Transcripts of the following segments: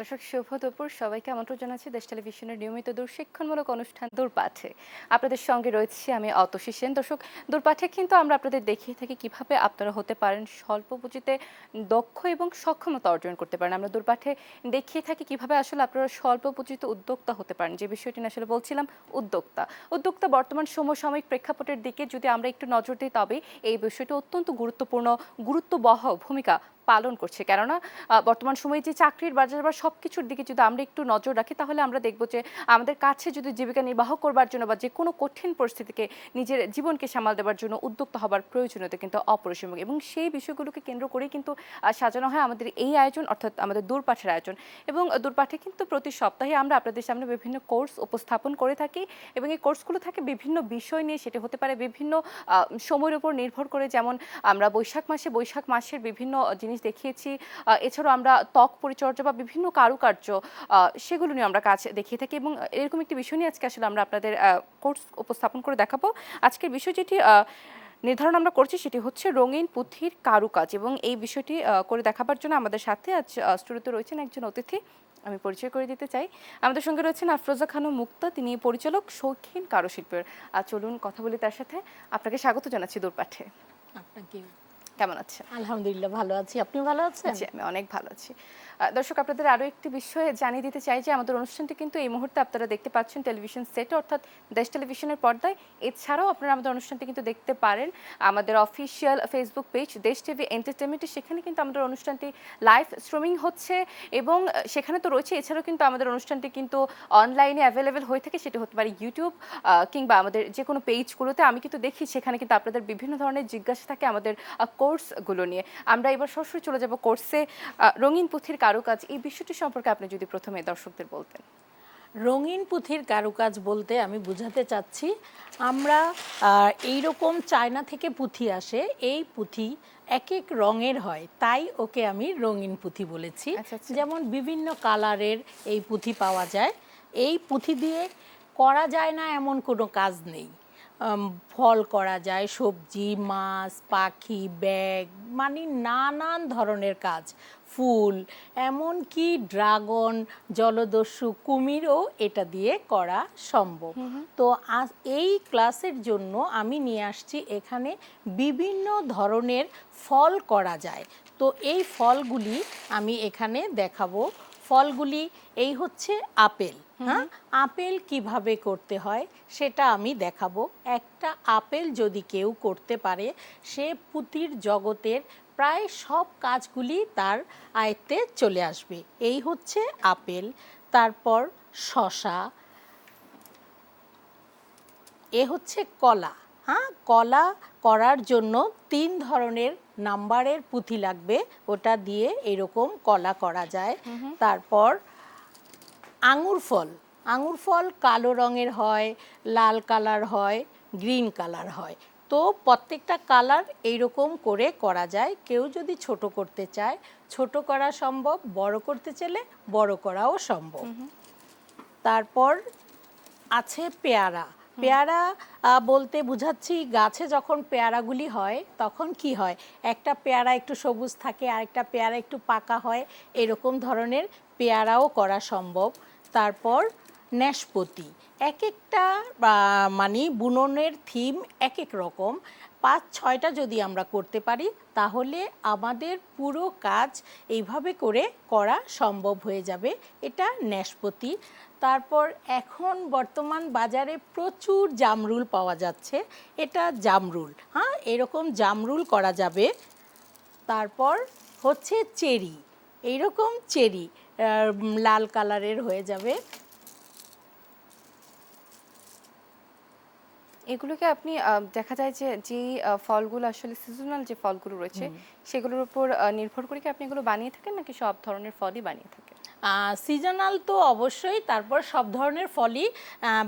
দর্শক শুভ দুপুর, সবাইকে আমন্ত্রণ জানাচ্ছি দেশ টেলিভিশনের নিয়মিত দূরশিক্ষণমূলক অনুষ্ঠান দূরপাঠে। আপনাদের সঙ্গে রয়েছি আমি অতসী সেন। দর্শক, দূরপাঠে কিন্তু আমরা আপনাদের দেখিয়ে থাকি কিভাবে আপনারা হতে পারেন স্বল্প পুঁজিতে দক্ষ এবং সক্ষমতা অর্জন করতে পারেন। আমরা দূরপাঠে দেখিয়ে থাকি কিভাবে আসলে আপনারা স্বল্প পুঁজিতে উদ্যোক্তা হতে পারেন, যে বিষয়টি আসলে বলছিলাম উদ্যোক্তা বর্তমান সমসাময়িক প্রেক্ষাপটের দিকে যদি আমরা একটু নজর দিই, তবে এই বিষয়টি অত্যন্ত গুরুত্ববহ ভূমিকা পালন করছে। কেননা বর্তমান সময়ে যে চাকরির বাজার বা সবকিছুর দিকে যদি আমরা একটু নজর রাখি, তাহলে আমরা দেখব যে আমাদের কাছে যদি জীবিকা নির্বাহ করবার জন্য বা যে কোনো কঠিন পরিস্থিতিকে নিজের জীবনকে সামাল দেওয়ার জন্য উদ্যোক্তা হবার প্রয়োজনীয়তা কিন্তু অপরিসীম, এবং সেই বিষয়গুলোকে কেন্দ্র করেই কিন্তু সাজানো হয় আমাদের এই আয়োজন, অর্থাৎ আমাদের দূরপাঠের আয়োজন। এবং দূরপাঠে কিন্তু প্রতি সপ্তাহে আমরা আপনাদের সামনে বিভিন্ন কোর্স উপস্থাপন করে থাকি, এবং এই কোর্সগুলো থাকে বিভিন্ন বিষয় নিয়ে। সেটা হতে পারে বিভিন্ন সময়ের উপর নির্ভর করে, যেমন আমরা বৈশাখ মাসের বিভিন্ন জিনিস দেখিয়েছি। এছাড়াও আমরা ত্বক পরিচর্যা বা বিভিন্ন কারুকার্য, সেগুলো নিয়ে আমরা কাজ দেখিয়ে থাকি, এবং এরকম একটি বিষয় নিয়ে আজকে আসলে আমরা আপনাদের কোর্স উপস্থাপন করে দেখাবো। আজকের বিষয় যেটি নির্ধারণ আমরা করছি সেটি হচ্ছে রঙিন পুঁথির কারুকাজ, এবং এই বিষয়টি করে দেখাবার জন্য আমাদের সাথে আজ স্টুডিওতে রয়েছেন একজন অতিথি। আমি পরিচয় করে দিতে চাই। আমাদের সঙ্গে রয়েছেন আফরোজা খানম মুক্তা, তিনি পরিচালক, শৌখিন কারুশিল্পের। চলুন কথা বলি তার সাথে। আপনাকে স্বাগত জানাচ্ছি দূরপাঠে। আপনাকে। কেমন আছেন? আলহামদুলিল্লাহ ভালো আছি, আপনি ভালো আছেন? জি, আমি অনেক ভালো আছি। দর্শক, আপনাদের আরও একটি বিষয়ে জানিয়ে দিতে চাই যে আমাদের অনুষ্ঠানটি কিন্তু এই মুহূর্তে আপনারা দেখতে পাচ্ছেন টেলিভিশন সেটে, অর্থাৎ দেশ টেলিভিশনের পর্দায়। এছাড়াও আপনারা আমাদের অনুষ্ঠানটি কিন্তু দেখতে পারেন আমাদের অফিসিয়াল ফেসবুক পেজ দেশ টিভি এন্টারটেনমেন্টে। সেখানে কিন্তু আমাদের অনুষ্ঠানটি লাইভ স্ট্রিমিং হচ্ছে, এবং সেখানে তো রয়েছে। এছাড়াও কিন্তু আমাদের অনুষ্ঠানটি কিন্তু অনলাইনে অ্যাভেলেবেল হয়ে থাকে, সেটি হতে পারে ইউটিউব কিংবা আমাদের যে কোনো পেজগুলোতে। আমি কিন্তু দেখি সেখানে কিন্তু আপনাদের বিভিন্ন ধরনের জিজ্ঞাসা থাকে আমাদের কোর্সগুলো নিয়ে। আমরা এবার সরাসরি চলে যাব কোর্সে। রঙিন পুঁথির কারুকাজ, এই বিষয়টি সম্পর্কে আপনি যদি প্রথমে দর্শকদের বলতেন। রঙিন পুঁথির কারুকাজ বলতে আমি বোঝাতে চাচ্ছি, আমরা এইরকম চায়না থেকে পুঁথি আসে, এই পুঁথি এক এক রঙের হয়, তাই ওকে আমি রঙিন পুঁথি বলেছি। যেমন বিভিন্ন কালারের এই পুঁথি পাওয়া যায়। এই পুঁথি দিয়ে করা যায় না এমন কোনো কাজ নেই। ফল করা যায়, সবজি, মাছ, পাখি, ব্যাগ, মানে নানান ধরনের কাজ, ফুল, এমনকি ড্রাগন, জলদস্যু, কুমিরও এটা দিয়ে করা সম্ভব। তো এই ক্লাসের জন্য আমি নিয়ে আসছি এখানে বিভিন্ন ধরনের ফল করা যায়। তো এই ফলগুলি আমি এখানে দেখাবো। ফলগুলি এই হচ্ছে আপেল। হ্যাঁ, আপেল কিভাবে করতে হয় সেটা আমি দেখাবো। একটা আপেল যদি কেউ করতে পারে, সে পুঁতির জগতের প্রায় সব কাজগুলি তার আয়ত্তে চলে আসবে। এই হচ্ছে আপেল। তারপর শসা, এ হচ্ছে কলা। হ্যাঁ, কলা করার জন্য 3 ধরনের নাম্বারের পুঁথি লাগবে, ওটা দিয়ে এরকম কলা করা যায়। তারপর আঙুর ফল কালো রঙের হয়, লাল কালার হয়, গ্রিন কালার হয়। তো প্রত্যেকটা কালার এইরকম করে করা যায়। কেউ যদি ছোট করতে চায় ছোট করা সম্ভব, বড় করতে চাইলে বড় করাও সম্ভব। তারপর আছে পেয়ারা। পেয়ারা বলতে বুঝাচ্ছি, গাছে যখন পেয়ারাগুলি হয় তখন কি হয়, একটা পেয়ারা একটু সবুজ থাকে, আরেকটা পেয়ারা একটু পাকা হয়, এরকম ধরনের পেয়ারাও করা সম্ভব। তারপর ন্যাশপতি, এক একটা মানে বুননের থিম এক এক রকম। 5-6টা যদি আমরা করতে পারি তাহলে আমাদের পুরো কাজ এইভাবে করে করা সম্ভব হয়ে যাবে। এটা ন্যাশপতি। তারপর এখন বর্তমান বাজারে প্রচুর জামরুল পাওয়া যাচ্ছে, এটা জামরুল। হ্যাঁ, এরকম জামরুল করা যাবে। তারপর হচ্ছে চেরি, এইরকম চেরি লাল কালারের হয়ে যাবে। এগুলোকে আপনি দেখা যায় যে যেই ফলগুলো আসলে সিজনাল যে ফলগুলো রয়েছে সেগুলোর উপর নির্ভর করে কি আপনি এগুলো বানিয়ে থাকেন, নাকি সব ধরনের ফলই বানিয়ে থাকেন? সিজনাল তো অবশ্যই, তারপর সব ধরনের ফলই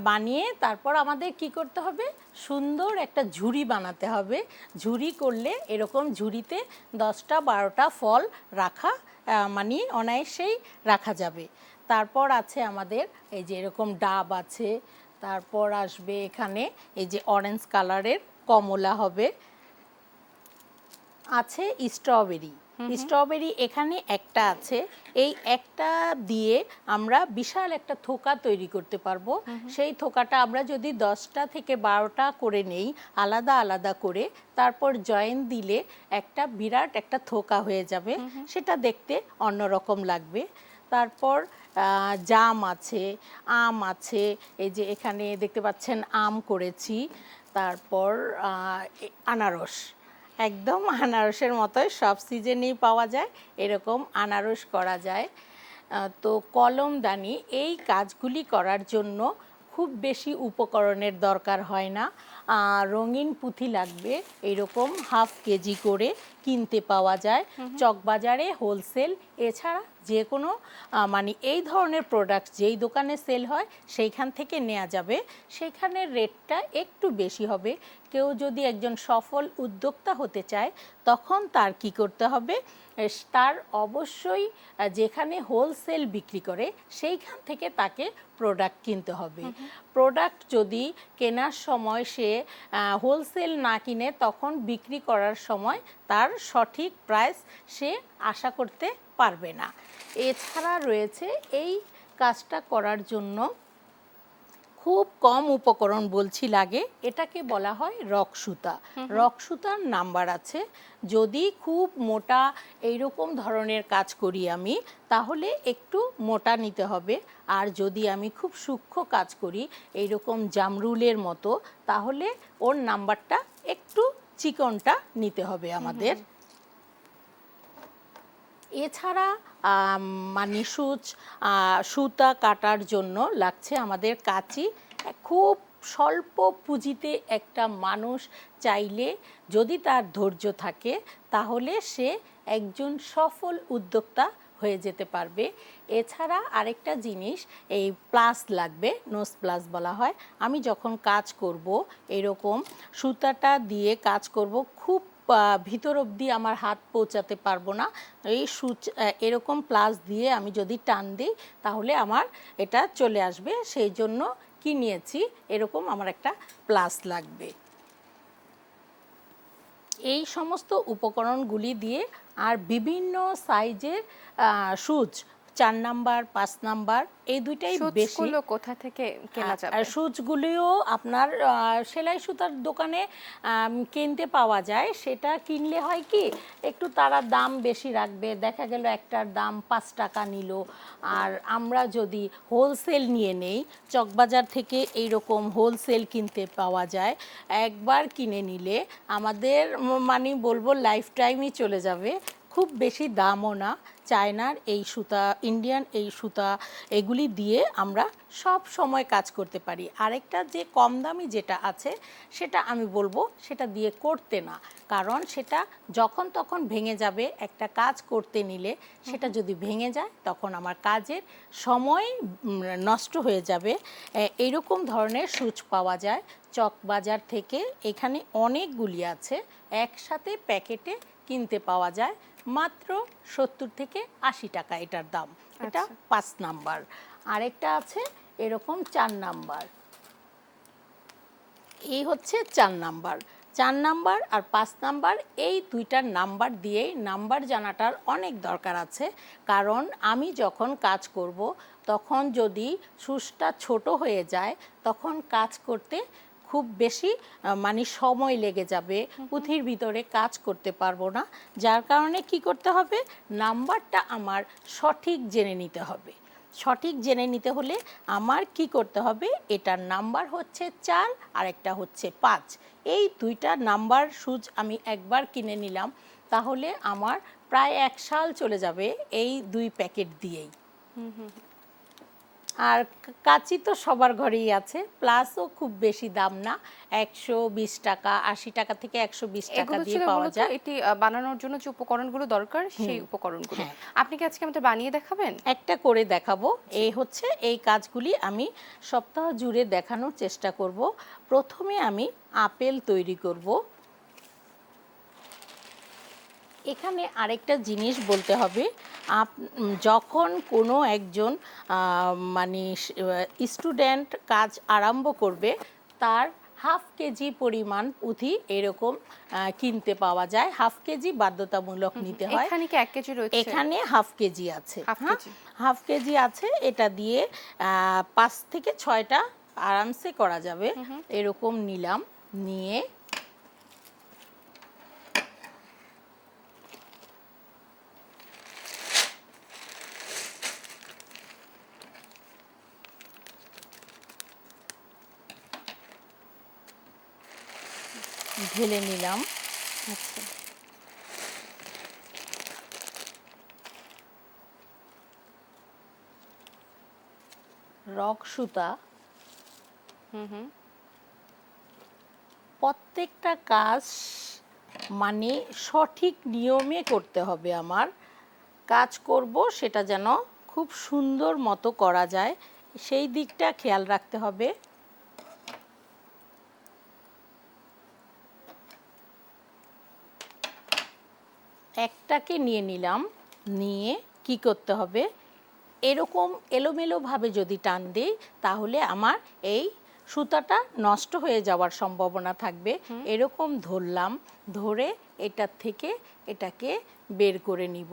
বানিয়ে তারপর আমাদের কি করতে হবে, সুন্দর একটা ঝুড়ি বানাতে হবে। ঝুড়ি করলে এরকম ঝুড়িতে 10টা 12টা ফল রাখা মানে অনায়াসেই রাখা যাবে। তারপর আছে আমাদের এই যে এরকম ডাব আছে, তারপর আসবে এখানে এই যে অরেঞ্জ কালারের কমলা হবে, আছে স্ট্রবেরি। স্ট্রবেরি এখানে একটা আছে, এই একটা দিয়ে আমরা বিশাল একটা থোকা তৈরি করতে পারবো। সেই থোকাটা আমরা যদি 10টা থেকে 12টা করে নেই আলাদা আলাদা করে, তারপর জয়েন দিলে একটা বিরাট একটা থোকা হয়ে যাবে, সেটা দেখতে অন্যরকম লাগবে। তারপর জাম আছে, আম আছে, এই যে এখানে দেখতে পাচ্ছেন আম করেছি। তারপর আনারস, একদম আনারসের মতোই সব সিজনেই পাওয়া যায়, এরকম আনারস করা যায়। তো কলমদানি এই কাজগুলি করার জন্য খুব বেশি উপকরণের দরকার হয় না। রঙিন পুঁথি লাগবে এইরকম হাফ কেজি করে কিনতে পাওয়া যায় চকবাজারে হোলসেল। এছাড়া যে কোনো মানে এই ধরনের প্রোডাক্ট যেই দোকানে সেল হয় সেইখান থেকে নেওয়া যাবে, সেইখানের রেটটা একটু বেশি হবে। কেউ যদি একজন সফল উদ্যোক্তা হতে চায় তখন তার কি করতে হবে, তার অবশ্যই যেখানে হোলসেল বিক্রি করে সেইখান থেকে তাকে প্রোডাক্ট কিনতে হবে। প্রোডাক্ট যদি কেনার সময় সে হোলসেল না কিনে তখন বিক্রি করার সময় তার সঠিক প্রাইস সে আশা করতে পারবে না। এছাড়া রয়েছে এই কাজটা করার জন্য খুব কম উপকরণ বলছি লাগে, এটাকে বলা হয় রক সুতা। রক সুতার নাম্বার আছে। যদি খুব মোটা এইরকম ধরনের কাজ করি আমি, তাহলে একটু মোটা নিতে হবে। আর যদি আমি খুব সূক্ষ্ম কাজ করি এইরকম জামরুলের মতো, তাহলে ওর নাম্বারটা একটু চিকনটা নিতে হবে আমাদের। এছাড়া মানে সুতা কাটার জন্য লাগছে আমাদের কাঁচি। খুব স্বল্প পুঁজিতে একটা মানুষ চাইলে, যদি তার ধৈর্য থাকে, তাহলে সে একজন সফল উদ্যোক্তা হয়ে যেতে পারবে। এছাড়া আরেকটা জিনিস, এই প্লাস লাগবে, নোজ প্লাস বলা হয়। আমি যখন কাজ করব এরকম সুতাটা দিয়ে কাজ করব, খুব ভিতর অবধি আমার হাত পৌঁছাতে পারবো না। এই এরকম প্লাস দিয়ে আমি যদি টান দিই তাহলে আমার এটা চলে আসবে, সেই জন্য কি নিয়েছি, এরকম আমার একটা প্লাস লাগবে। এই সমস্ত উপকরণগুলি দিয়ে আর বিভিন্ন সাইজের সুচ, 4 নাম্বার 5 নাম্বার, এই দুইটাই বেশি। সুচগুলো কোথা থেকে কেনা যাবে? আর সুচগুলিও আপনার সেলাই সুতার দোকানে কিনতে পাওয়া যায়। সেটা কিনলে হয় কি, একটু তারা দাম বেশি রাখবে, দেখা গেল একটার দাম 5 টাকা নিল। আর আমরা যদি হোলসেল নিয়ে নেই, চকবাজার থেকে এইরকম হোলসেল কিনতে পাওয়া যায়। একবার কিনে নিলে আমাদের মানে বলবো লাইফ টাইমই চলে যাবে। খুব বেশি দামও না। চায়নার এই সুতা, ইন্ডিয়ান এই সুতা, এগুলি দিয়ে আমরা সব সময় কাজ করতে পারি। আরেকটা যে কম দামি যেটা আছে সেটা আমি বলবো সেটা দিয়ে করতে না, কারণ সেটা যখন তখন ভেঙে যাবে। একটা কাজ করতে নিলে সেটা যদি ভেঙে যায় তখন আমার কাজের সময় নষ্ট হয়ে যাবে। এইরকম ধরনের সুচ পাওয়া যায় চকবাজার থেকে, এখানে অনেকগুলি আছে, একসাথে প্যাকেটে কিনতে পাওয়া যায় মাত্র 70 থেকে 80 টাকা এটার দাম। এটা 5 নাম্বার। আরেকটা আছে এরকম 4 নাম্বার। এই হচ্ছে 4 নাম্বার। 4 নাম্বার আর 5 নাম্বার, এই দুইটার নাম্বার দিয়েই নাম্বার জানাটার অনেক দরকার আছে। কারণ আমি যখন কাজ করব তখন যদি সুচটা ছোট হয়ে যায় তখন কাজ করতে খুব বেশি মানে সময় লেগে যাবে, পুঁথির ভিতরে কাজ করতে পারবো না। যার কারণে কি করতে হবে, নাম্বারটা আমার সঠিক জেনে নিতে হবে। সঠিক জেনে নিতে হলে আমার কি করতে হবে, এটার নাম্বার হচ্ছে 4 আর একটা হচ্ছে 5। এই দুইটা নাম্বার সুচ আমি একবার কিনে নিলাম, তাহলে আমার প্রায় 1 সাল চলে যাবে এই 2 প্যাকেট দিয়েই। আর কাঁচি তো সবার ঘরেই আছে, প্লাসও খুব বেশি দাম না, 120 টাকা, 80 টাকা থেকে 120 টাকা দিয়ে পাওয়া যায়। এটি বানানোর জন্য যে উপকরণগুলো দরকার সেই উপকরণগুলো আপনি কি আজকে আমাদের বানিয়ে দেখাবেন? একটা করে দেখাবো। এই হচ্ছে এই কাজগুলি আমি সপ্তাহ জুড়ে দেখানোর চেষ্টা করব। প্রথমে আমি আপেল তৈরি করব। এখানে আরেকটা জিনিস বলতে হবে, যখন কোনো একজন মানে স্টুডেন্ট কাজ আরম্ভ করবে, তার হাফ কেজি পরিমাণ পুঁথি এরকম কিনতে পাওয়া যায়। হাফ কেজি বাধ্যতামূলক নিতে হয়। এখানে কি 1 কেজি রয়েছে? এখানে হাফ কেজি আছে। হাফ হ্যাঁ, কেজি। হাফ কেজি আছে। এটা দিয়ে 5 থেকে 6টা আরামসে করা যাবে। এরকম নিলাম, নিয়ে ঢেলে নিলাম। আচ্ছা। রক সুতা হুম হুম। প্রত্যেকটা কাজ মানে সঠিক নিয়মে করতে হবে। আমার কাজ করব সেটা যেন খুব সুন্দর মতো করা যায়, সেই দিকটা খেয়াল রাখতে হবে। একটাকে নিয়ে নিলাম, নিয়ে কি করতে হবে, এরকম এলোমেলোভাবে যদি টান দিই তাহলে আমার এই সুতাটা নষ্ট হয়ে যাওয়ার সম্ভাবনা থাকবে। এরকম ধরলাম, ধরে এটার থেকে এটাকে বের করে নিব।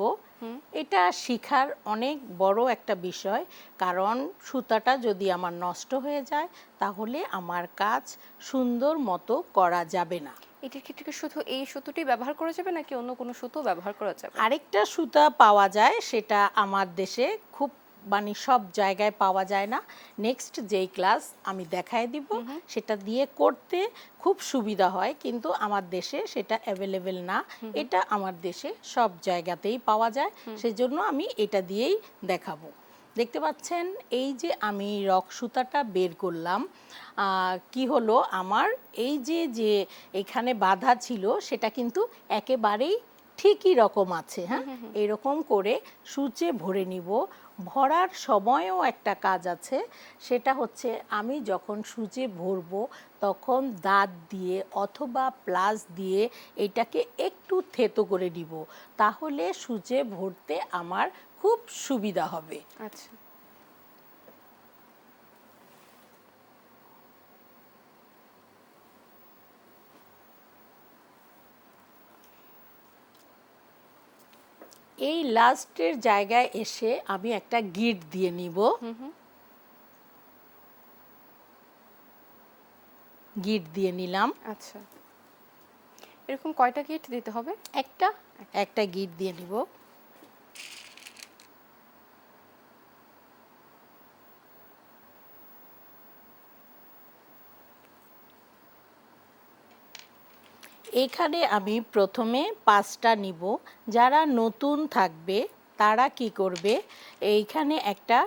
এটা শেখার অনেক বড় একটা বিষয়, কারণ সুতাটা যদি আমার নষ্ট হয়ে যায় তাহলে আমার কাজ সুন্দর মতো করা যাবে না। এটার ক্ষেত্রে কি শুধু এই সুতোটি ব্যবহার করা যাবে নাকি অন্য কোনো সুতো ব্যবহার করা যাবে? আরেকটা সুতা পাওয়া যায়, সেটা আমার দেশে খুব মানে সব জায়গায় পাওয়া যায় না। নেক্সট যেই ক্লাস আমি দেখায় দিব, সেটা দিয়ে করতে খুব সুবিধা হয়, কিন্তু আমার দেশে সেটা অ্যাভেলেবেল না। এটা আমার দেশে সব জায়গাতেই পাওয়া যায়, সেজন্য আমি এটা দিয়েই দেখাবো। দেখতে পাচ্ছেন, এই যে আমি রক সুতাটা বের করলাম, কি হলো আমার এই যে যে এখানে বাঁধা ছিল সেটা কিন্তু একেবারেই ঠিকই রকম আছে। হ্যাঁ, এরকম করে সূচে ভরে নিব। ভরার সময়ও একটা কাজ আছে, সেটা হচ্ছে আমি যখন সূচে ভরবো তখন দাঁত দিয়ে অথবা প্লাস দিয়ে এটাকে একটু থেতো করে দিব, তাহলে সূচে ভরতে আমার খুব সুবিধা হবে। আচ্ছা। এই লাস্টের জায়গায় এসে আমি একটা গিট দিয়ে নিব। গিট দিয়ে নিলাম। আচ্ছা। এরকম কয়টা গিট দিতে হবে? একটা একটা গিট দিয়ে নিব। এখানে আমি প্রথমে 5টা নিব। যারা নতুন থাকবে তারা কি করবে, এইখানে একটা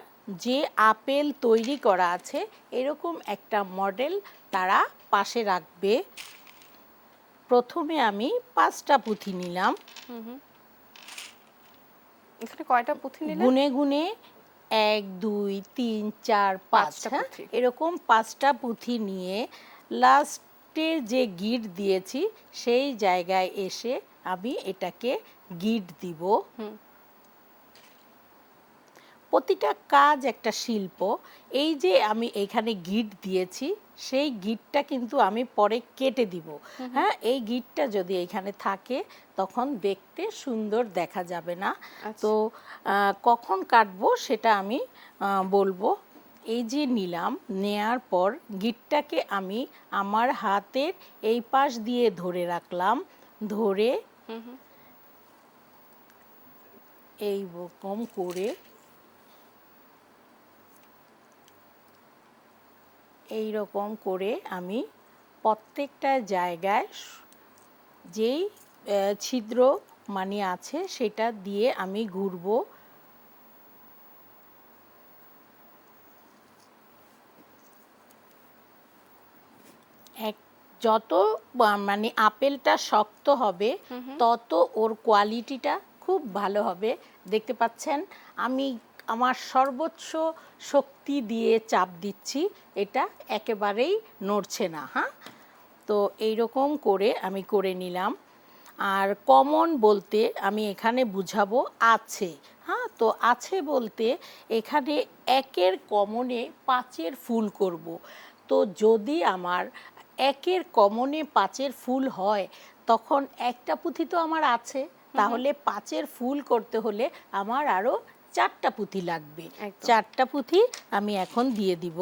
যে আপেল তৈরি করা আছে এরকম একটা মডেল তারা পাশে রাখবে। প্রথমে আমি 5টা পুঁথি নিলাম। এখানে কয়টা পুঁথি নিলেন? গুনে গুনে 1 2 3 4 5, পাঁচটা হ্যাঁ, পুঁথি। এরকম 5টা পুঁথি নিয়ে লাস্টে যে গিট দিয়েছি সেই জায়গায় এসে আমি এটাকে গিট দিব। প্রতিটা কাজ একটা শিল্প। এই যে আমি এখানে গিট দিয়েছি, সেই গিটটা কিন্তু আমি পরে কেটে দিব। হ্যাঁ, এই গিটটা যদি এখানে থাকে তখন দেখতে সুন্দর দেখা যাবে না। তো কখন কাটবো সেটা আমি বলবো। এই যে নিলাম, নেয়ার পর গিটটাকে আমি আমার হাতের এই পাশ দিয়ে ধরে রাখলাম, ধরে এই রকম করে এই রকম করে আমি প্রত্যেকটা জায়গায় যেই ছিদ্র মানে আছে সেটা দিয়ে আমি ঘুরবো। যত মানে আপেলটা শক্ত হবে তত ওর কোয়ালিটিটা খুব ভালো হবে। দেখতে পাচ্ছেন আমি আমার সর্বোচ্চ শক্তি দিয়ে চাপ দিচ্ছি, এটা একেবারেই নড়ছে না। হ্যাঁ, তো এই রকম করে আমি করে নিলাম। আর কমন বলতে আমি এখানে বুঝাবো আছে। হ্যাঁ, তো আছে বলতে এখানে একের কমনে পাঁচের ফুল করব। তো যদি আমার একের কমনে পাঁচের ফুল হয় তখন একটা পুঁথি তো আমার আছে, তাহলে পাঁচের ফুল করতে হলে আমার আরও চারটা পুঁথি লাগবে। একদম। চারটা পুঁথি আমি এখন দিয়ে দিব।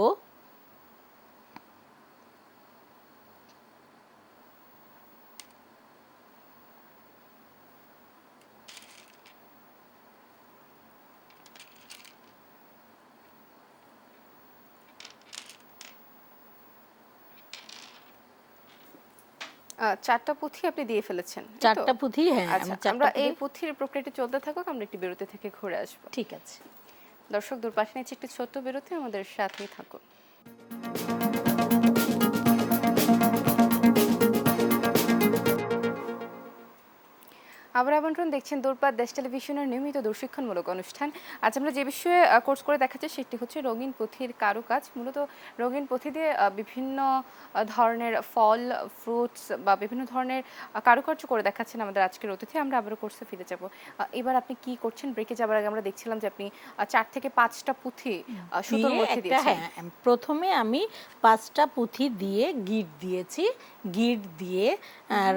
চারটা পুঁথি আপনি দিয়ে ফেলেছেন, এই তো? চারটা পুঁথি, হ্যাঁ, আচ্ছা, আমি চারটা আমরা এই পুঁথি। পুঁথির প্রক্রিয়াটি চলতে থাকুক, আমরা একটি বিরতি থেকে ঘুরে আসবো। ঠিক আছে। দর্শক, দূরপাশে নিচ্ছে একটি ছোট্ট বিরতি, আমাদের সাথেই থাকুন। আবার আমন্ত্রণ, দেখছেন দূরপাত, দেশ টেলিভিশনের নিয়মিত দূরশিক্ষণমূলক অনুষ্ঠান। আজ আমরা যে বিষয়ে কোর্স করে দেখাচ্ছি সেটি হচ্ছে রঙিন পুঁথির কারুকাজ। মূলত রঙিন পুঁথি দিয়ে বিভিন্ন ধরনের ফল, ফ্রুটস বা বিভিন্ন ধরনের কারুকার্য করে দেখাচ্ছেন আমাদের আজকের অতিথি। আমরা আবারও কোর্সে ফিরে যাব। এবার আপনি কি করছেন? ব্রেকে যাবার আগে আমরা দেখছিলাম যে আপনি ৪ থেকে ৫টা পুঁথি সুতোর দিয়ে মধ্যে একটা, দিয়েছেন। হ্যাঁ, প্রথমে আমি পাঁচটা পুঁথি দিয়ে গিট দিয়েছি। গিট দিয়ে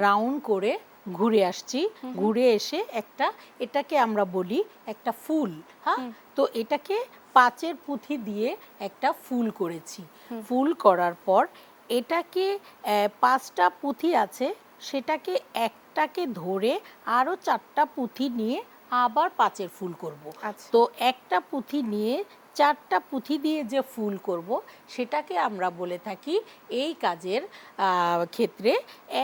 রাউন্ড করে ঘুরে আসছি। ঘুরে এসে একটা, এটাকে আমরা বলি একটা ফুল। হ্যাঁ, তো এটাকে পাঁচের পুঁথি দিয়ে একটা ফুল করেছি। ফুল করার পর এটাকে পাঁচটা পুঁথি আছে, সেটাকে একটাকে ধরে আরও চারটা পুঁথি নিয়ে আবার পাঁচের ফুল করব। আচ্ছা। তো একটা পুঁথি নিয়ে চারটা পুঁথি দিয়ে যে ফুল করব সেটাকে আমরা বলে থাকি এই কাজের ক্ষেত্রে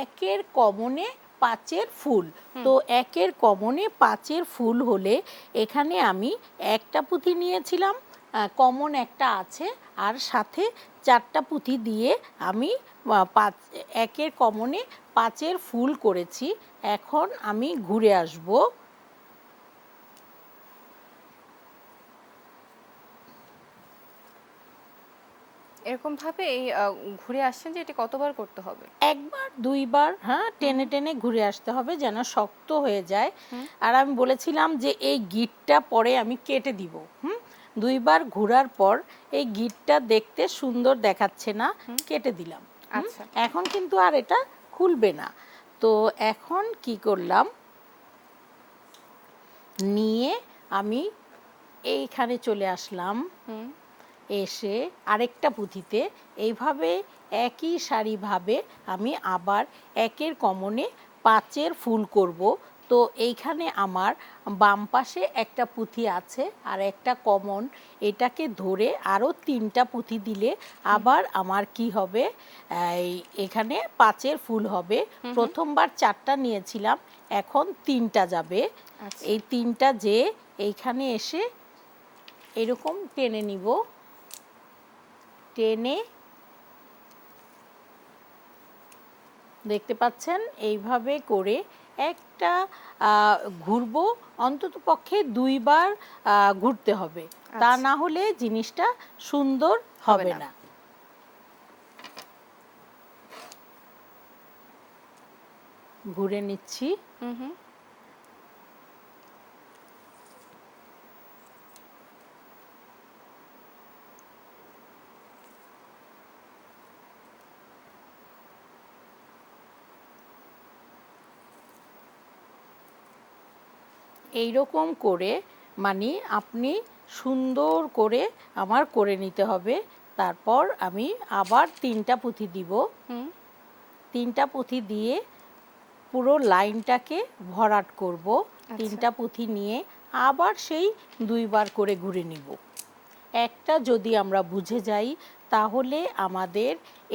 একের কমনে পাঁচের ফুল। তো একের কমনে পাঁচের ফুল হলে এখানে আমি একটা পুঁথি নিয়েছিলাম, কমন একটা আছে, আর সাথে চারটা পুঁথি দিয়ে আমি পাঁচ, একের কমনে পাঁচের ফুল করেছি। এখন আমি ঘুরে আসব। এরকম ভাবে এই ঘুরে আসছেন যে এটি কতবার করতে হবে? একবার দুইবার, হ্যাঁ, টেনে টেনে ঘুরে আসতে হবে যেন শক্ত হয়ে যায়। আর আমি বলেছিলাম যে এই গিঁটটা পরে আমি কেটে দিব। দুইবার ঘোরার পর এই গিঁটটা দেখতে সুন্দর দেখাচ্ছে না, কেটে দিলাম। আচ্ছা। এখন কিন্তু আর এটা খুলবে না। তো এখন কি করলাম, নিয়ে আমি এইখানে চলে আসলাম। এসে আরেকটা পুঁথিতে এইভাবে একই সারিভাবে আমি আবার একের কমনে পাঁচের ফুল করব। তো এইখানে আমার বাম পাশে একটা পুঁথি আছে আর একটা কমন, এটাকে ধরে আরও তিনটা পুঁথি দিলে আবার আমার কি হবে, এখানে পাঁচের ফুল হবে। প্রথমবার চারটা নিয়েছিলাম, এখন তিনটা যাবে। এই তিনটা যে এইখানে এসে এরকম টেনে নিব, টেনে, দেখতে পাচ্ছেন এইভাবে করে একটা ঘুরবো, অন্তত পক্ষে দুইবার ঘুরতে হবে, তা না হলে জিনিসটা সুন্দর হবে না। ঘুরে নিচ্ছি। এইরকম করে মানে আপনি সুন্দর করে আমার করে নিতে হবে। তারপর আমি আবার তিনটা পুঁথি দিব। তিনটা পুঁথি দিয়ে পুরো লাইনটাকে ভরাট করব। তিনটা পুঁথি নিয়ে আবার সেই দুইবার করে ঘুরে নিব। একটা যদি আমরা বুঝে যাই তাহলে আমাদের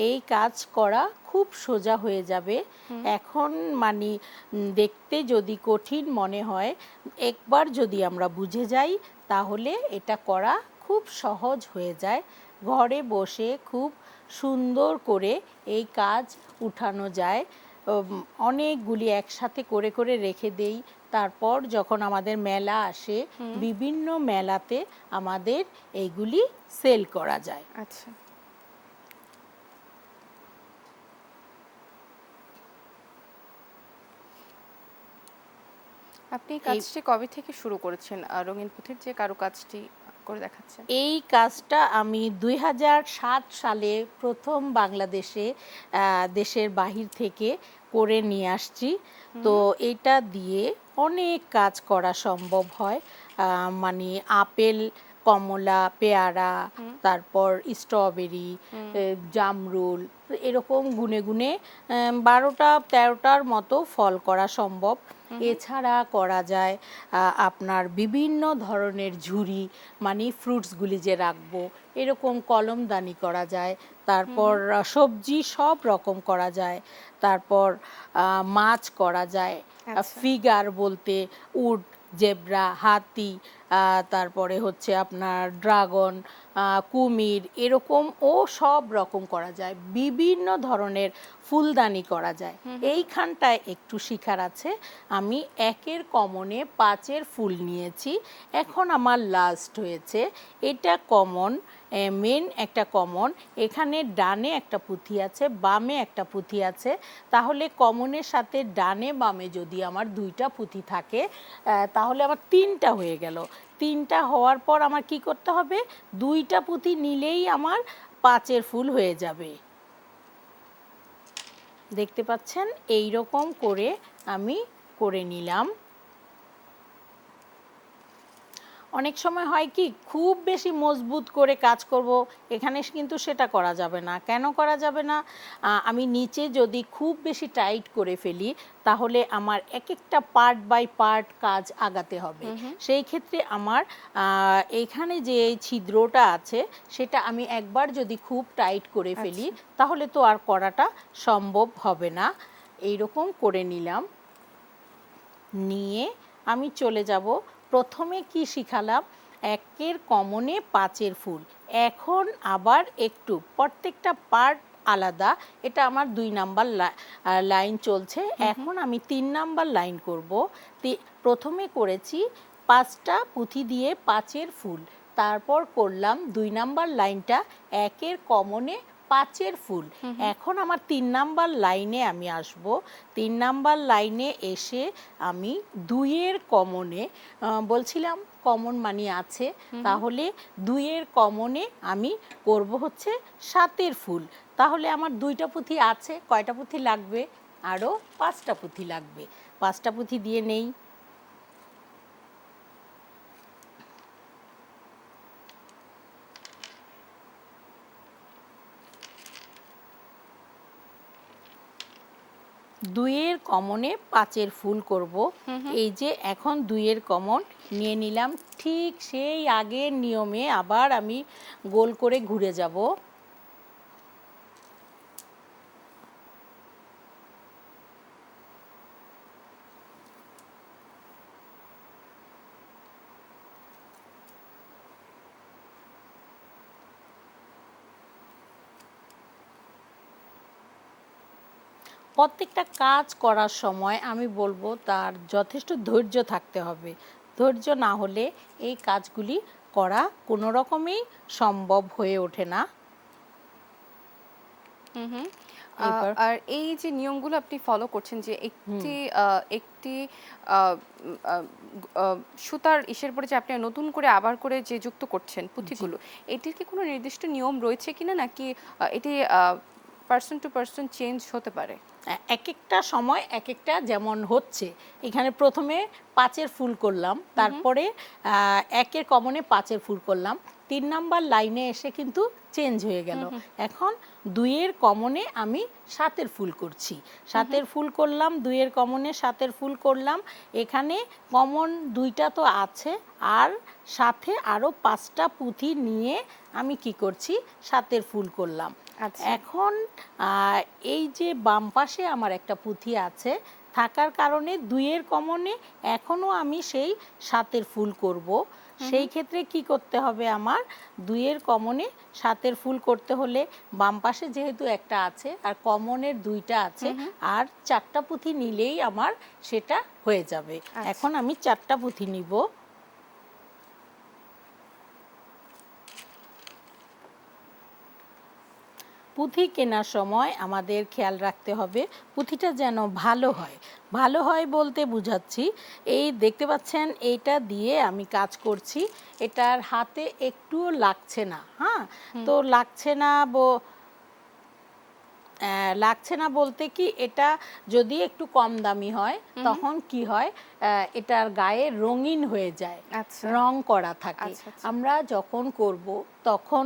এই কাজ করা খুব সোজা হয়ে যাবে। এখন মানে দেখতে যদি কঠিন মনে হয়, একবার যদি আমরা বুঝে যাই তাহলে এটা করা খুব সহজ হয়ে যায়। ঘরে বসে খুব সুন্দর করে এই কাজ উঠানো যায়। অনেকগুলি একসাথে করে করে রেখে দেই, তারপর যখন আমাদের মেলা আসে বিভিন্ন মেলাতে আমাদের এইগুলি সেল করা যায়। আচ্ছা। আপনি এই কাজটি কবে থেকে শুরু করেছেন, রঙিন পুঁথির যে কারুকাজটি করে দেখাচ্ছেন? এই কাজটা আমি 2007 সালে প্রথম বাংলাদেশে দেশের বাহির থেকে করে নিয়ে আসছি। তো এটা দিয়ে অনেক কাজ করা সম্ভব হয়। মানে আপেল, কমলা, পেয়ারা, তারপর স্ট্রবেরি, জামরুল, এরকম গুনে গুনে 12টা 13টার মতো ফল করা সম্ভব। এছাড়া করা যায় আপনার বিভিন্ন ধরনের ঝুড়ি, মানে ফ্রুটসগুলি যে রাখবো এরকম কলমদানি করা যায়। তারপর সবজি সব রকম করা যায়। তারপর মাছ করা যায়, ফিগার বলতে উট, জেব্রা, হাতি, তারপরে হচ্ছে আপনার ড্রাগন, কুমির, এরকম ও সব রকম করা যায়। বিভিন্ন ধরনের ফুলদানি করা যায়। এইখানটায় একটু শিখার আছে। আমি 1-এর কমনে 5-এর ফুল নিয়েছি। এখন আমার লাস্ট হয়েছে এটা কমন, মেন একটা কমন। এখানে ডানে একটা পুঁথি আছে, বামে একটা পুঁথি আছে। তাহলে কমনের সাথে ডানে বামে যদি আমার 2টা পুঁথি থাকে তাহলে আমার 3টা হয়ে গেল। 3টা হওয়ার পর আমার কি করতে হবে, 2টা পুঁথি নিলেই আমার 5-এর ফুল হয়ে যাবে। দেখতে পাচ্ছেন এই রকম করে আমি করে নিলাম। অনেক সময় হয় কি, খুব বেশি মজবুত করে কাজ করব, এখানে কিন্তু সেটা করা যাবে না। কেন করা যাবে না? আমি নিচে যদি খুব বেশি টাইট করে ফেলি তাহলে আমার এক একটা পার্ট বাই পার্ট কাজ আগাতে হবে। সেই ক্ষেত্রে আমার এখানে যে ছিদ্রটা আছে সেটা আমি একবার যদি খুব টাইট করে ফেলি তাহলে তো আর করাটা সম্ভব হবে না। এইরকম করে নিলাম, নিয়ে আমি চলে যাব। প্রথমে কি শিখালাম, 1-এর কমনে 5-এর ফুল। এখন আবার একটু প্রত্যেকটা পার্ট আলাদা। এটা আমার 2 নাম্বার লাইন চলছে। এখন আমি 3 নাম্বার লাইন করব। প্রথমে করেছি 5টা পুঁথি দিয়ে 5-এর ফুল, তারপর করলাম 2 নাম্বার লাইনটা 1-এর কমনে 5-এর ফুল। এখন আমার 3 নাম্বার লাইনে আমি আসব। 3 নাম্বার লাইনে এসে আমি 2-এর কমনে, বলছিলাম কমন মানে আছে, তাহলে 2-এর কমনে আমি করব হচ্ছে 7-এর ফুল। তাহলে আমার 2টা পুঁথি আছে, কয়টা পুঁথি লাগবে? আরও 5টা পুঁথি লাগবে। 5টা পুঁথি দিয়ে নেই। দুইয়ের কমনে 5-এর ফুল করব। এই যে এখন 2-এর কমন নিয়ে নিলাম, ঠিক সেই আগের নিয়মে আবার আমি গোল করে ঘুরে যাব। প্রত্যেকটা কাজ করার সময় আমি বলবো তার যথেষ্ট ধৈর্য থাকতে হবে। ধৈর্য না হলে এই কাজগুলি করা কোনো রকমেই সম্ভব হয়ে ওঠে না। আর এই যে নিয়মগুলো আপনি ফলো করছেন, যে একটি আহ, উম, আহ, সুতার ইসের পরে যে আপনি নতুন করে আবার করে যে যুক্ত করছেন পুঁথিগুলো, এটির কি কোনো নির্দিষ্ট নিয়ম রয়েছে কিনা, নাকি এটি পার্সন টু পার্সন চেঞ্জ হতে পারে? এক একটা সময় এক একটা যেমন হচ্ছে, এখানে প্রথমে 5-এর ফুল করলাম, তারপরে 1-এর কমনে 5-এর ফুল করলাম, 3 নাম্বার লাইনে এসে কিন্তু চেঞ্জ হয়ে গেল। এখন 2-এর কমনে আমি 7-এর ফুল করছি। 7-এর ফুল করলাম, 2-এর কমনে 7-এর ফুল করলাম। এখানে কমন 2টা তো আছে, আর সাথে আরও 5টা পুঁথি নিয়ে আমি কি করছি, 7-এর ফুল করলাম। এখন এই যে বাম পাশে আমার একটা পুঁথি আছে থাকার কারণে 2-এর কমনে এখনও আমি সেই 7-এর ফুল করব। সেই ক্ষেত্রে কি করতে হবে, আমার 2-এর কমনে 7-এর ফুল করতে হলে বাম পাশে যেহেতু একটা আছে আর কমনের 2টা আছে, আর 4টা পুঁথি নিলেই আমার সেটা হয়ে যাবে। এখন আমি 4টা পুঁথি নিব। পুঁথি কেনার সময় আমাদের খেয়াল রাখতে হবে পুঁথিটা যেন ভালো হয়। ভালো হয় বলতে বুঝাচ্ছি, এই দেখতে পাচ্ছেন এইটা দিয়ে আমি কাজ করছি, এটার হাতে একটুও লাগছে না। হ্যাঁ, তো লাগছে না বলতে কি, এটা যদি একটু কম দামি হয় তখন কি হয়, এটার গায়ে রঙিন হয়ে যায়, আচ্ছা। রং করা থাকে। আচ্ছা, আচ্ছা। আমরা যখন করব তখন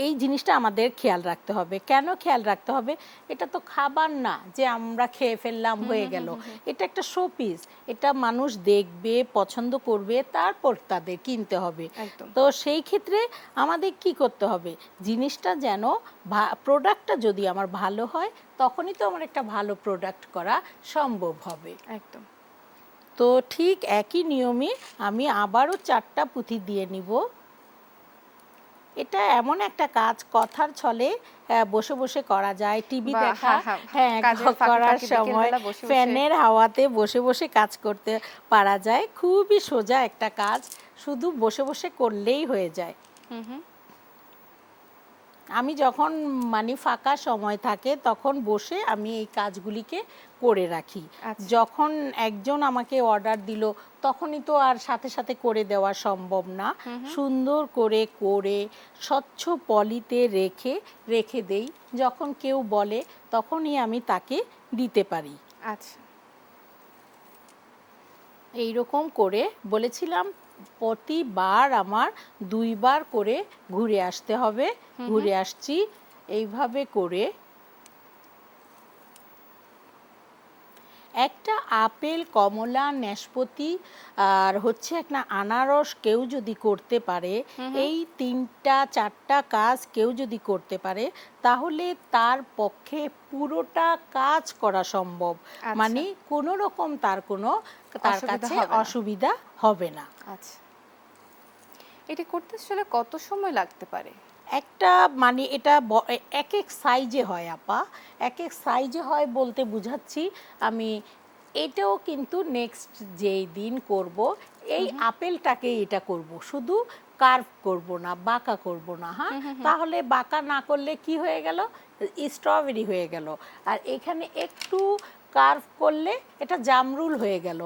এই জিনিসটা আমাদের খেয়াল রাখতে হবে। কেন খেয়াল রাখতে হবে? এটা তো খাবার না যে আমরা খেয়ে ফেললাম হয়ে গেল, এটা একটা শোপিস। এটা মানুষ দেখবে, পছন্দ করবে, তারপর তাদের কিনতে হবে। একদম। তো সেই ক্ষেত্রে আমাদের কি করতে হবে, জিনিসটা যেন প্রোডাক্টটা যদি আমার ভালো হয় তখনই তো আমার একটা ভালো প্রোডাক্ট করা সম্ভব হবে। একদম। তো ঠিক একই নিয়মে আমি আবারও 4টা পুঁথি দিয়ে নিব। এটা এমন একটা কাজ, কথার ছলে বসে বসে করা যায়, টিভি বা দেখা, হ্যাঁ, হ্যাঁ, কাজের ফাঁকে করার ফাঁকে সময় বিকেলবেলা বসে বসে ফ্যানের হাওয়াতে বসে বসে কাজ করতে পারা যায়। খুবই সোজা একটা কাজ, শুধু বসে বসে করলেই হয়ে যায়। হুম হুম। আমি যখন মানে ফাঁকা সময় থাকে তখন বসে আমি এই কাজগুলিকে করে রাখি। আচ্ছা। যখন একজন আমাকে অর্ডার দিল তখনই তো আর সাথে সাথে করে দেওয়া সম্ভব না। সুন্দর করে করে স্বচ্ছ পলিতে রেখে রেখে দেই, যখন কেউ বলে তখনই আমি তাকে দিতে পারি। আচ্ছা। এই রকম করে বলেছিলাম, প্রতিবার আমার 2বার করে ঘুরে আসতে হবে। ঘুরে আসছি এইভাবে করে। একটা আপেল, কমলা, নাশপাতি আর হচ্ছে একটা আনারস কেউ যদি করতে পারে, এই 3টা 4টা কাজ কেউ যদি করতে পারে, তাহলে তার পক্ষে পুরোটা কাজ করা সম্ভব। মানে কোনো রকম তার কাছে অসুবিধা হবে না। আচ্ছা, এটি করতে আসলে কত সময় লাগতে পারে? একটা মানে এটা এক এক সাইজে হয় আপা, এক এক সাইজে হয় বলতে বুঝাচ্ছি আমি, এটাও কিন্তু নেক্সট যেই দিন করব এই আপেলটাকেই এটা করব, শুধু কার্ভ করব না, বাঁকা করব না। হ্যাঁ, তাহলে বাঁকা না করলে কি হয়ে গেল, স্ট্রবেরি হয়ে গেল। আর এখানে একটু কার্ভ করলে এটা জামরুল হয়ে গেল।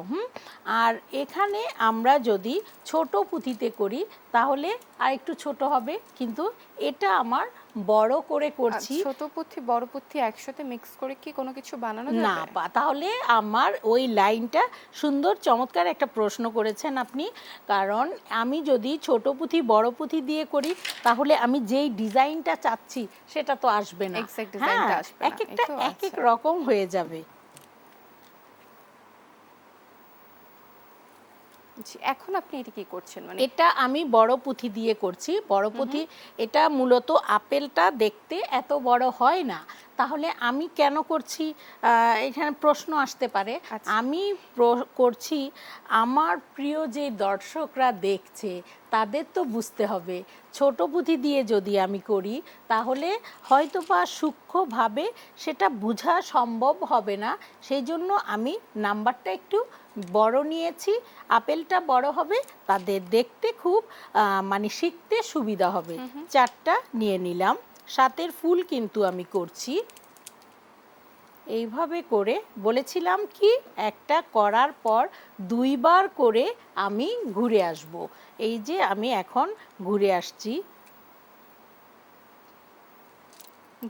আর এখানে আমরা যদি ছোট পুঁথিতে করি তাহলে আর একটু ছোট হবে, কিন্তু এটা আমার বড় করে করছি। ছোট পুঁথি বড় পুঁথি একসাথে মিক্স করে কি কোনো কিছু বানানো না যাবে? তাহলে আমার ওই লাইনটা সুন্দর, চমৎকার একটা প্রশ্ন করেছেন আপনি। কারণ আমি যদি ছোট পুঁথি বড় পুঁথি দিয়ে করি তাহলে আমি যেই ডিজাইনটা চাচ্ছি সেটা তো আসবে না। এক্সাক্ট ডিজাইনটা আসবে না। এক একটা এই তো, এক এক আচ্ছা। রকম হয়ে যাবে। জি, এখন আপনি এটা কি করছেন? মানে এটা আমি বড় পুঁথি দিয়ে করছি। বড় পুঁথি, এটা মূলত আপেলটা দেখতে এত বড় হয় না, তাহলে আমি কেন করছি এখানে প্রশ্ন আসতে পারে। আচ্ছা। আমি করছি আমার প্রিয় যে দর্শকরা দেখছে তাদের তো বুঝতে হবে। ছোট পুঁথি দিয়ে যদি আমি করি তাহলে হয়তোবা সূক্ষ্মভাবে সেটা বোঝা সম্ভব হবে না, সেই জন্য আমি নাম্বারটা একটু বড় নিয়েছি। আপেলটা বড় হবে, তাদের দেখতে খুব মানে শিখতে সুবিধা হবে। 4টা নিয়ে নিলাম। 7এর ফুল কিন্তু আমি করছি এইভাবে করে। বলেছিলাম কি, একটা করার পর 2বার করে আমি ঘুরে আসব। এই যে আমি এখন ঘুরে আসছি,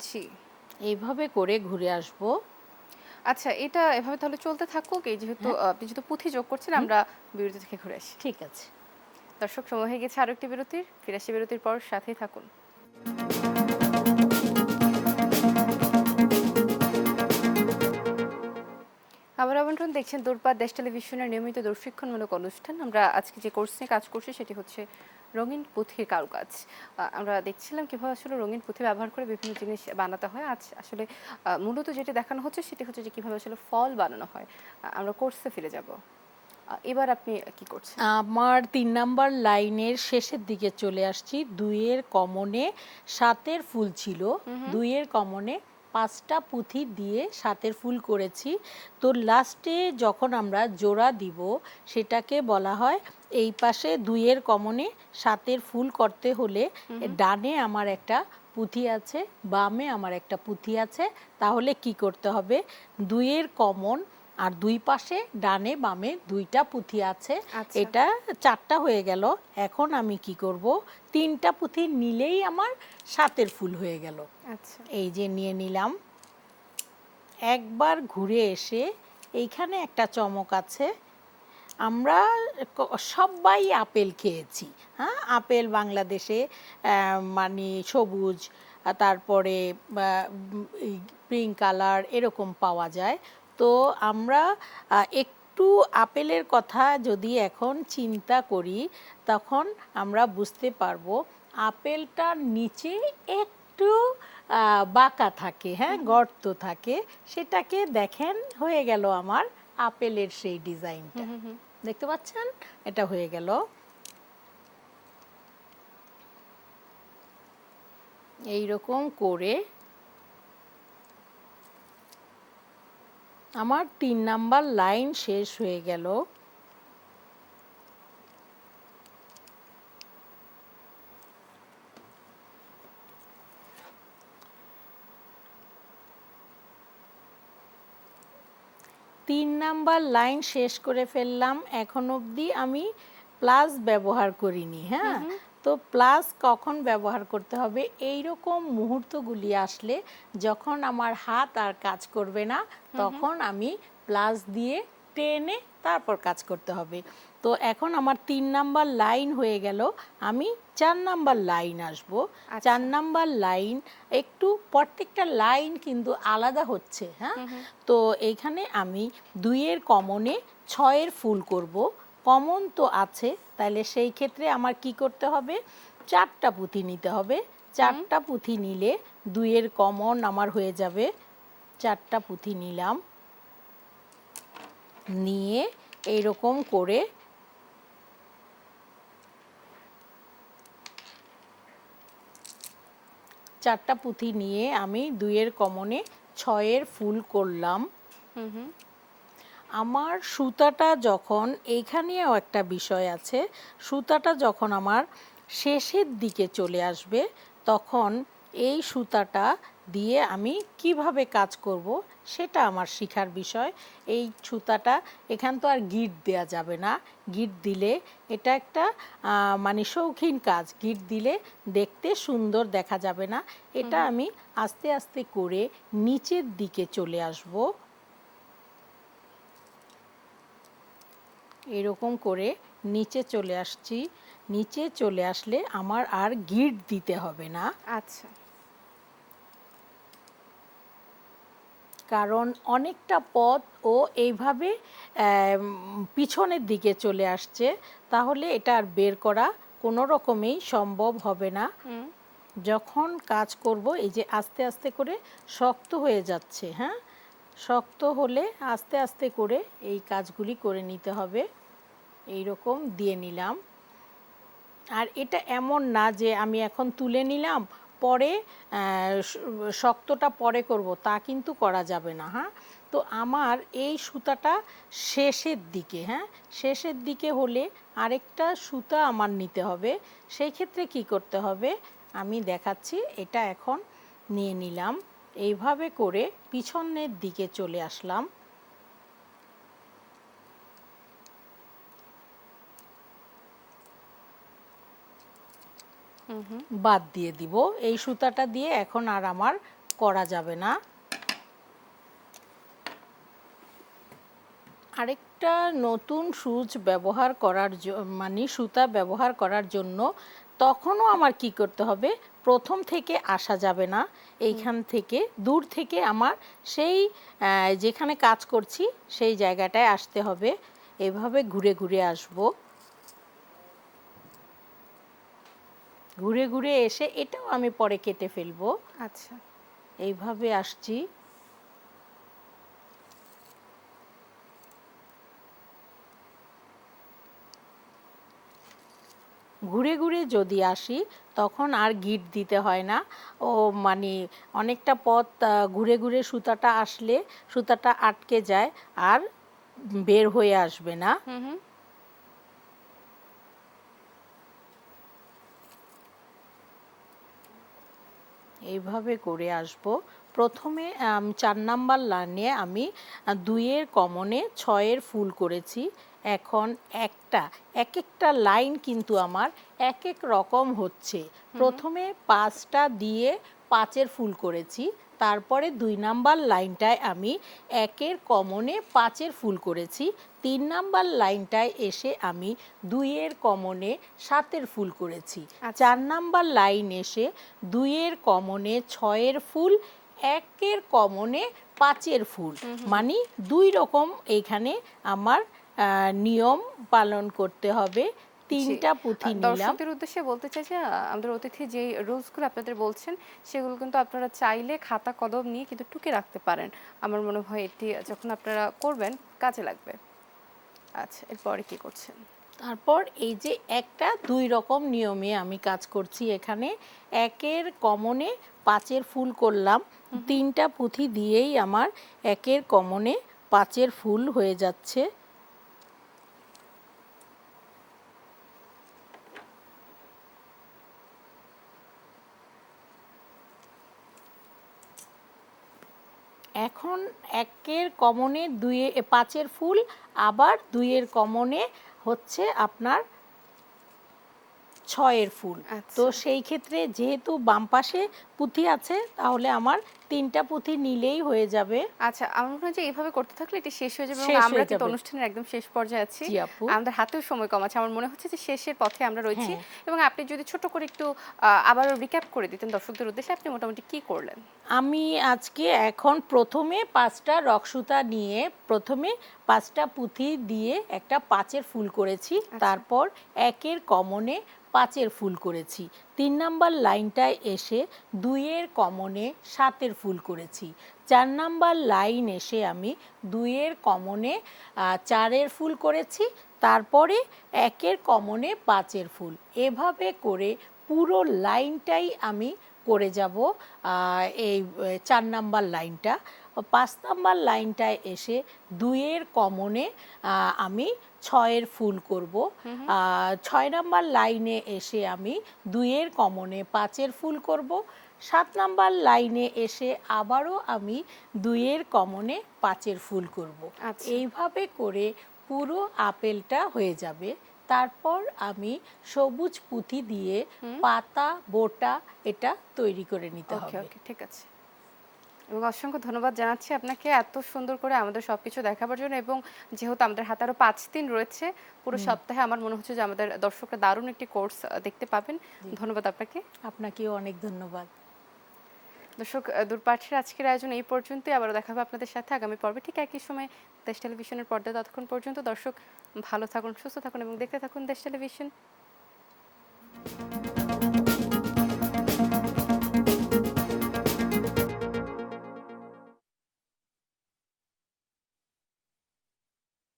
জি। এইভাবে করে ঘুরে আসব। আচ্ছা, এটা এভাবে তাহলে চলতে থাকুক। এই যেহেতু আপনি যেহেতু পুঁথি যোগ করছেন, আমরা বিরতি থেকে ঘুরে আসি। ঠিক আছে। দর্শক, সময় হয়ে গেছে আরো একটি বিরতির। ফিরে আসি বিরতির পর, সাথেই থাকুন। আবার আমন্ত্রণ, দেখছেন দূরপাত দেশ টেলিভিশনের নিয়মিত দূরশিক্ষণমূলক অনুষ্ঠান। আমরা আজকে যে কোর্স নিয়ে কাজ করছি সেটি হচ্ছে রঙিন পুঁথির কারুকাজ। আমরা দেখছিলাম কিভাবে আসলে রঙিন পুঁথি ব্যবহার করে বিভিন্ন জিনিস বানাতে হয়। আজ আসলে মূলত যেটি দেখানো হচ্ছে সেটি হচ্ছে যে কিভাবে আসলে ফল বানানো হয়। আমরা কোর্সে ফিরে যাব। এবার আপনি কি করছেন? আমার 3 নাম্বার লাইনের শেষের দিকে চলে আসছি। 2-এর কমনে 7এর ফুল ছিল। 2-এর কমনে 5টা পুঁথি দিয়ে 7এর ফুল করেছি। তো লাস্টে যখন আমরা জোড়া দিব সেটাকে বলা হয়, এই পাশে 2-এর কমনে 7এর ফুল করতে হলে ডানে আমার একটা পুঁথি আছে, বামে আমার একটা পুঁথি আছে। তাহলে কি করতে হবে, দুইয়ের কমন আর দুই পাশে ডানে বামে দুইটা পুঁথি আছে, আচ্ছা। এটা চারটা হয়ে গেল। এখন আমি কি করব, তিনটা পুঁথি নিলেই আমার 7-এর ফুল হয়ে গেল। আচ্ছা। এই যে নিয়ে নিলাম। একবার ঘুরে এসে এইখানে একটা চমক আছে, আমরা সবাই আপেল খেয়েছি। হ্যাঁ, আপেল বাংলাদেশে মানে সবুজ, তারপরে পিঙ্ক কালার এরকম পাওয়া যায়। তো আমরা একটু আপেলের কথা যদি এখন চিন্তা করি, তখন আমরা বুঝতে পারবো আপেলটার নিচে একটু বাঁকা থাকে, হ্যাঁ, গর্ত থাকে। সেটাকে দেখেন হয়ে গেল আমার আপেলের সেই ডিজাইনটা। দেখতে পাচ্ছেন, এটা হয়ে গেল। এই রকম করে আমার 3 নাম্বার লাইন শেষ হয়ে গেল। তিন নাম্বার লাইন শেষ করে ফেললাম। এখন অবধি আমি প্লাস ব্যবহার করিনি। হ্যাঁ, তো প্লাস কখন ব্যবহার করতে হবে, এই রকম মুহূর্তগুলি আসলে, যখন আমার হাত আর কাজ করবে না, তখন আমি প্লাস দিয়ে টেনে তারপর কাজ করতে হবে। তো এখন আমার 3 নাম্বার লাইন হয়ে গেল, আমি 4 নাম্বার লাইন আসব। 4 নাম্বার লাইন একটু, প্রত্যেকটা লাইন কিন্তু আলাদা হচ্ছে। হ্যাঁ, তো এইখানে আমি 2-এর কমনে 6-এর ফুল করব। কমন তো আছে, তাহলে সেই ক্ষেত্রে আমার কি করতে হবে, 4টা পুঁথি নিতে হবে। 4টা পুঁথি নিলে 2-এর কমন আমার হয়ে যাবে। 4টা পুঁথি নিলাম, নিয়ে এইরকম করে চারটা পুঁথি নিয়ে আমি 2-এর কমনে 6-এর ফুল করলাম। আমার সুতাটা যখন, এইখানেও একটা বিষয় আছে, সুতাটা যখন আমার শেষের দিকে চলে আসবে, তখন এই সুতাটা দিয়ে আমি কিভাবে কাজ করব সেটা আমার শেখার বিষয়। এই সুতাটা, এখান তো আর গিট দেয়া যাবে না, গিট দিলে এটা একটা মানে শৌখিন কাজ, গিট দিলে দেখতে সুন্দর দেখা যাবে না। এটা আমি আস্তে আস্তে করে নিচের দিকে চলে আসব। এরকম করে নিচে চলে আসছি। নিচে চলে আসলে আমার আর গিট দিতে হবে না। আচ্ছা। কারণ অনেকটা পথ ও এইভাবে পিছনের দিকে চলে আসছে, তাহলে এটা আর বের করা কোনো রকমেই সম্ভব হবে না। যখন কাজ করব, এই যে আস্তে আস্তে করে শক্ত হয়ে যাচ্ছে। হ্যাঁ, শক্ত হলে আস্তে আস্তে করে এই কাজগুলি করে নিতে হবে। এই রকম দিয়ে নিলাম। আর এটা এমন না যে আমি এখন তুলে নিলাম, পরে শক্তটা পরে করব, তা কিন্তু করা যাবে না। হ্যাঁ, তো আমার এই সুতাটা শেষের দিকে, হ্যাঁ, শেষের দিকে হলে আরেকটা সুতা আমার নিতে হবে। সেই ক্ষেত্রে কি করতে হবে আমি দেখাচ্ছি। এটা এখন নিয়ে নিলাম, এইভাবে করে পিছনের দিকে চলে আসলাম। বাদ দিয়ে দিব, এই সুতাটা দিয়ে এখন আর আমার করা যাবে না। আরেকটা নতুন সূচ ব্যবহার করার মানে সুতা ব্যবহার করার জন্য তখনও আমার কি করতে হবে, প্রথম থেকে আসা যাবে না, এইখান থেকে দূর থেকে আমার সেই যেখানে কাজ করছি সেই জায়গাটায় আসতে হবে। এভাবে ঘুরে ঘুরে আসব, ঘুরে ঘুরে এসে এটাও আমি পরে কেটে ফেলবো। আচ্ছা। এইভাবে আসছি, ঘুরে ঘুরে যদি আসি তখন আর গিট দিতে হয় না। ও মানে অনেকটা পথ ঘুরে ঘুরে সুতাটা আসলে সুতাটা আটকে যায়, আর বের হয়ে আসবে না। এইভাবে করে আসব। প্রথমে 4 নাম্বার লাইনে আমি 2-এর কমনে 6-এর ফুল করেছি। এখন এক একটা লাইন কিন্তু আমার এক এক রকম হচ্ছে। প্রথমে 5টা দিয়ে 5-এর ফুল করেছি, তারপরে 2 নাম্বার লাইনটায় আমি 1-এর কমনে 5-এর ফুল করেছি, 3 নাম্বার লাইনটায় এসে আমি 2-এর কমনে 7-এর ফুল করেছি, 4 নাম্বার লাইন এসে 2-এর কমনে 6-এর ফুল, 1-এর কমনে 5-এর ফুল। মানে 2 রকম এখানে আমার নিয়ম পালন করতে হবে। 3টা পুঁথি নিলাম। দর্শকদের উদ্দেশ্যে বলতে চাই যে আমাদের অতিথি যে রুলসগুলো আপনাদের বলছেন সেগুলো কিন্তু আপনারা চাইলে খাতা কলম নিয়ে কিন্তু টুকে রাখতে পারেন। আমার মনে হয় এটি যখন আপনারা করবেন কাজে লাগবে। আচ্ছা, এরপরে কি করছেন? তারপর এই যে একটা 2 রকম নিয়মে আমি কাজ করছি এখানে। 1-এর কমনে 5-এর ফুল করলাম, 3টা পুঁথি দিয়েই আমার 1-এর কমনে 5-এর ফুল হয়ে যাচ্ছে। এখন 1-এর কমনে 5-এর ফুল, আবার 2-এর কমনে হচ্ছে আপনার 6-এর ফুল। তো সেই ক্ষেত্রে যেহেতু বাম পাশে পুঁথি আছে, তাহলে আমার 3টা পুঁথি নিলেই হয়ে যাবে। আচ্ছা, আমার মনে হয় যে এইভাবে করতে থাকলে এটি শেষ হয়ে যাবে এবং শেষ আমরা হয়ে কিন্তু যাবে। অনুষ্ঠানের একদম শেষ পর্যায়ে আছি। জি আপু। আমাদের হাতেও সময় কম আছে। আমার মনে হচ্ছে যে শেষের পথে আমরা রয়েছি হ্যাঁ। এবং আপনি যদি ছোট করে একটু আবারও রিক্যাপ করে দিতেন দর্শকদের উদ্দেশ্যে আপনি মোটামুটি কি করলেন? আমি আজকে এখন প্রথমে 5টা রক্সুতা নিয়ে প্রথমে 5টা পুঁথি দিয়ে একটা 5-এর ফুল করেছি, তারপর 1-এর কমনে 5-এর ফুল করেছি, 3 নাম্বার লাইনটায় এসে 2-এর কমনে 7-এর ফুল করেছি, 4 নাম্বার লাইন এসে আমি 2-এর কমনে 4-এর ফুল করেছি, তারপরে 1-এর কমনে 5-এর ফুল। এভাবে করে পুরো লাইনটাই আমি করে যাব। এই 4 নাম্বার লাইনটা, 5 নাম্বার লাইনটায় এসে 2-এর কমনে আমি 6-এর ফুল করব, 6 নাম্বার লাইনে এসে আমি 2-এর কমনে 5-এর ফুল করব, 7 নাম্বার লাইনে এসে আবারও আমি 2-এর কমনে 5-এর ফুল করব। এইভাবে করে পুরো আপেলটা হয়ে যাবে। তারপর আমি সবুজ পুঁথি দিয়ে পাতা বোটা এটা তৈরি করে নিতে হবে। ওকে, ঠিক আছে। এবং অসংখ্য ধন্যবাদ জানাচ্ছি আপনাকে এত সুন্দর করে আমাদের সবকিছু দেখাবার জন্য এবং যেহেতু আমাদের হাতে আরো 5 দিন রয়েছে, পুরো সপ্তাহে আমার মনে হচ্ছে যে আমাদের দর্শকরা দারুণ একটি কোর্স দেখতে পাবেন। ধন্যবাদ আপনাকে। আপনাকেও অনেক ধন্যবাদ। দর্শক, দূরপাঠের আজকের আয়োজন এই পর্যন্তই। আবারও দেখা হবে আপনাদের সাথে আগামী পর্বে ঠিক একই সময় দেশ টেলিভিশনের পর্দায়। ততক্ষণ পর্যন্ত দর্শক ভালো থাকুন, সুস্থ থাকুন এবং দেখতে থাকুন দেশ টেলিভিশন।